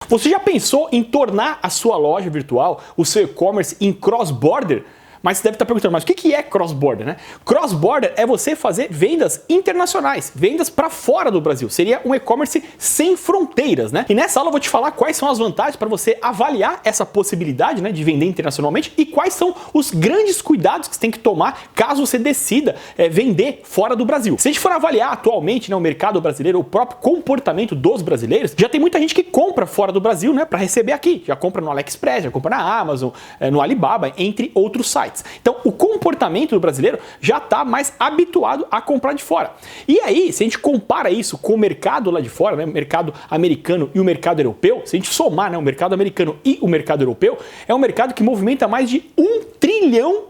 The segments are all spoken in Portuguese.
Você já pensou em tornar a sua loja virtual, o seu e-commerce em cross-border? Mas você deve estar perguntando, mas o que é cross-border, né? Cross-border é você fazer vendas internacionais, vendas para fora do Brasil. Seria um e-commerce sem fronteiras, né? E nessa aula eu vou te falar quais são as vantagens para você avaliar essa possibilidade, né, de vender internacionalmente e quais são os grandes cuidados que você tem que tomar caso você decida vender fora do Brasil. Se a gente for avaliar atualmente, né, o mercado brasileiro, o próprio comportamento dos brasileiros, já tem muita gente que compra fora do Brasil, né, para receber aqui. Já compra no AliExpress, já compra na Amazon, no Alibaba, entre outros sites. Então, o comportamento do brasileiro já está mais habituado a comprar de fora. E aí, se a gente compara isso com o mercado lá de fora, né, o mercado americano e o mercado europeu, se a gente somar, né, o mercado americano e o mercado europeu, é um mercado que movimenta mais de $1 trilhão,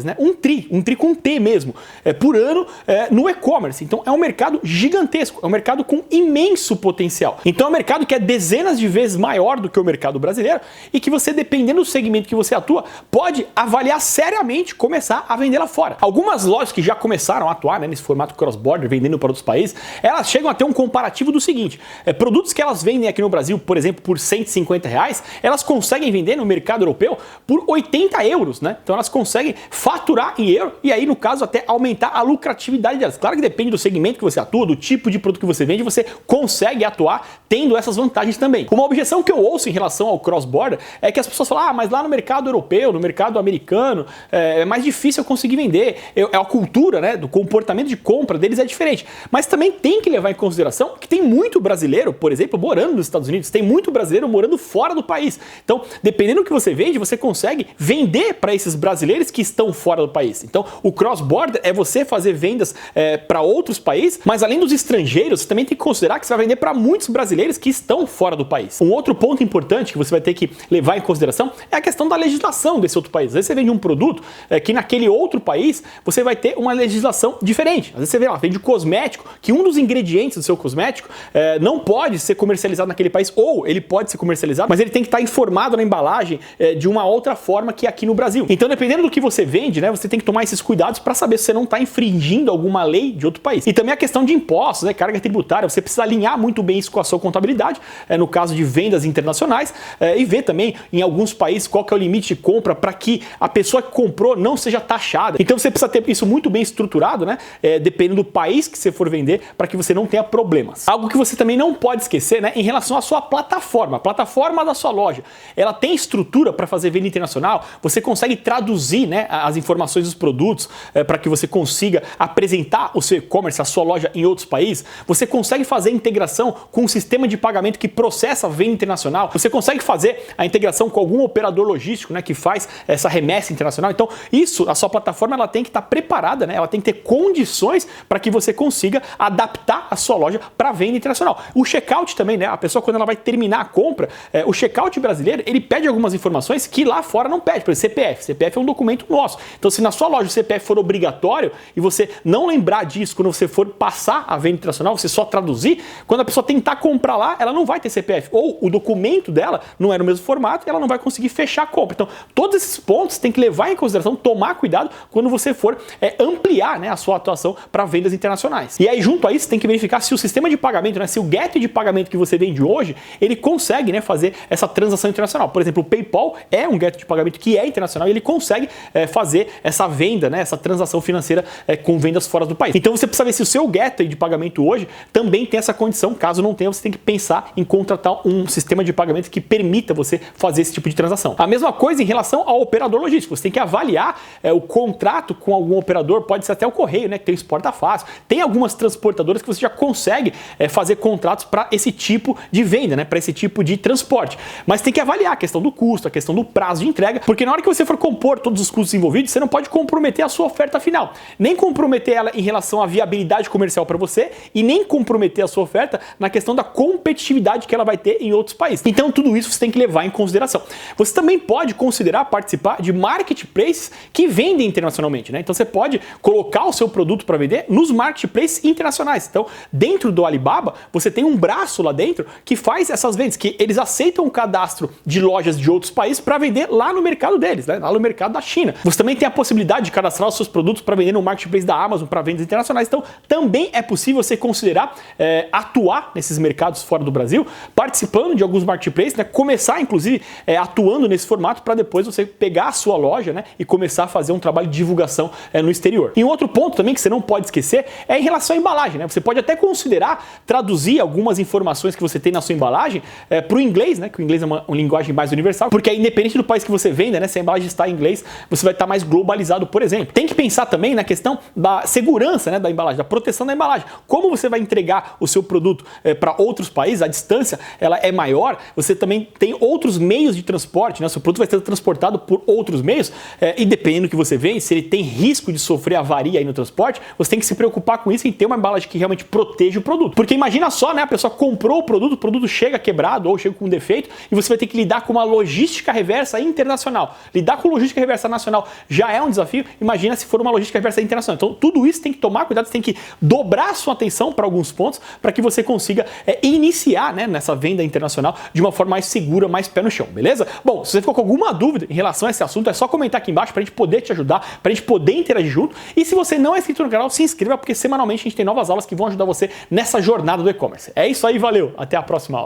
né? Um tri com T mesmo, por ano no e-commerce. Então, é um mercado gigantesco, é um mercado com imenso potencial. Então, é um mercado que é dezenas de vezes maior do que o mercado brasileiro e que você, dependendo do segmento que você atua, pode avaliar seriamente começar a vender lá fora. Algumas lojas que já começaram a atuar, né, nesse formato cross-border, vendendo para outros países, elas chegam a ter um comparativo do seguinte: produtos que elas vendem aqui no Brasil, por exemplo, por R$150, elas conseguem vender no mercado europeu por €80, né? Então elas conseguem faturar em euro e aí, no caso, até aumentar a lucratividade delas. Claro que depende do segmento que você atua, do tipo de produto que você vende, você consegue atuar tendo essas vantagens também. Uma objeção que eu ouço em relação ao cross-border é que as pessoas falam, mas lá no mercado europeu, no mercado americano, é mais difícil eu conseguir vender. A cultura, né, do comportamento de compra deles é diferente. Mas também tem que levar em consideração que tem muito brasileiro, por exemplo, morando nos Estados Unidos, tem muito brasileiro morando fora do país. Então, dependendo do que você vende, você consegue vender para esses brasileiros que estão fora do país. Então, o cross-border é você fazer vendas para outros países, mas além dos estrangeiros, você também tem que considerar que você vai vender para muitos brasileiros que estão fora do país. Um outro ponto importante que você vai ter que levar em consideração é a questão da legislação desse outro país. Às vezes você vende um produto que naquele outro país você vai ter uma legislação diferente. Às vezes você vê lá, vende cosmético, que um dos ingredientes do seu cosmético não pode ser comercializado naquele país, ou ele pode ser comercializado, mas ele tem que estar informado na embalagem de uma outra forma que aqui no Brasil. Então, dependendo do que você vende, né, você tem que tomar esses cuidados para saber se você não está infringindo alguma lei de outro país. E também a questão de impostos, né, carga tributária, você precisa alinhar muito bem isso com a sua contabilidade, no caso de vendas internacionais, e ver também em alguns países qual que é o limite de compra para que a pessoa que comprou não seja taxada. Então você precisa ter isso muito bem estruturado, né, dependendo do país que você for vender, para que você não tenha problemas. Algo que você também não pode esquecer, né, em relação à sua plataforma. A plataforma da sua loja, ela tem estrutura para fazer venda internacional, você consegue traduzir, né, as informações dos produtos para que você consiga apresentar o seu e-commerce, a sua loja em outros países, você consegue fazer integração com um sistema de pagamento que processa a venda internacional, você consegue fazer a integração com algum operador logístico, né, que faz essa remessa internacional. Então, isso, a sua plataforma, ela tem que estar preparada, né, ela tem que ter condições para que você consiga adaptar a sua loja para venda internacional. O checkout também, né, a pessoa quando ela vai terminar a compra, o checkout brasileiro, ele pede algumas informações que lá fora não pede, por exemplo, CPF. CPF é um documento nosso. Então, se na sua loja o CPF for obrigatório e você não lembrar disso quando você for passar a venda internacional, você só traduzir, quando a pessoa tentar comprar lá, ela não vai ter CPF. Ou o documento dela não é no mesmo formato e ela não vai conseguir fechar a compra. Então, todos esses pontos tem que levar em consideração, tomar cuidado quando você for ampliar, né, a sua atuação para vendas internacionais. E aí, junto a isso, tem que verificar se o sistema de pagamento, né, se o gateway de pagamento que você vende hoje, ele consegue, né, fazer essa transação internacional. Por exemplo, o PayPal é um gateway de pagamento que é internacional e ele consegue fazer essa venda, né, essa transação financeira com vendas fora do país. Então você precisa ver se o seu gateway de pagamento hoje também tem essa condição. Caso não tenha, você tem que pensar em contratar um sistema de pagamento que permita você fazer esse tipo de transação. A mesma coisa em relação ao operador logístico. Você tem que avaliar o contrato com algum operador, pode ser até o correio, né, que tem o Exporta Fácil. Tem algumas transportadoras que você já consegue fazer contratos para esse tipo de venda, né, para esse tipo de transporte. Mas tem que avaliar a questão do custo, a questão do prazo de entrega, porque na hora que você for compor todos os custos envolvidos, você não pode comprometer a sua oferta final, nem comprometer ela em relação à viabilidade comercial para você e nem comprometer a sua oferta na questão da competitividade que ela vai ter em outros países. Então tudo isso você tem que levar em consideração. Você também pode considerar participar de marketing marketplaces que vendem internacionalmente, né? Então você pode colocar o seu produto para vender nos marketplaces internacionais. Então, dentro do Alibaba, você tem um braço lá dentro que faz essas vendas, que eles aceitam o cadastro de lojas de outros países para vender lá no mercado deles, né? Lá no mercado da China. Você também tem a possibilidade de cadastrar os seus produtos para vender no marketplace da Amazon para vendas internacionais. Então, também é possível você considerar atuar nesses mercados fora do Brasil, participando de alguns marketplaces, né? Começar, inclusive, atuando nesse formato para depois você pegar a sua loja, né? E começar a fazer um trabalho de divulgação no exterior. E um outro ponto também que você não pode esquecer é em relação à embalagem, né? Você pode até considerar traduzir algumas informações que você tem na sua embalagem para o inglês, né? Que o inglês é uma linguagem mais universal, porque aí, independente do país que você venda, né? Se a embalagem está em inglês, você vai estar mais globalizado, por exemplo. Tem que pensar também na questão da segurança, né? Da embalagem, da proteção da embalagem. Como você vai entregar o seu produto para outros países, a distância ela é maior, você também tem outros meios de transporte, né? O seu produto vai ser transportado por outros meios e dependendo do que você vende, se ele tem risco de sofrer avaria aí no transporte, você tem que se preocupar com isso e ter uma embalagem que realmente proteja o produto. Porque imagina só, né? A pessoa comprou o produto chega quebrado ou chega com um defeito e você vai ter que lidar com uma logística reversa internacional. Lidar com logística reversa nacional já é um desafio, imagina se for uma logística reversa internacional. Então tudo isso tem que tomar cuidado, você tem que dobrar sua atenção para alguns pontos para que você consiga iniciar, né, nessa venda internacional de uma forma mais segura, mais pé no chão, beleza? Bom, se você ficou com alguma dúvida em relação a esse assunto, é só comentar aqui embaixo para a gente poder te ajudar, para a gente poder interagir junto. E se você não é inscrito no canal, se inscreva, porque semanalmente a gente tem novas aulas que vão ajudar você nessa jornada do e-commerce. É isso aí, valeu! Até a próxima aula.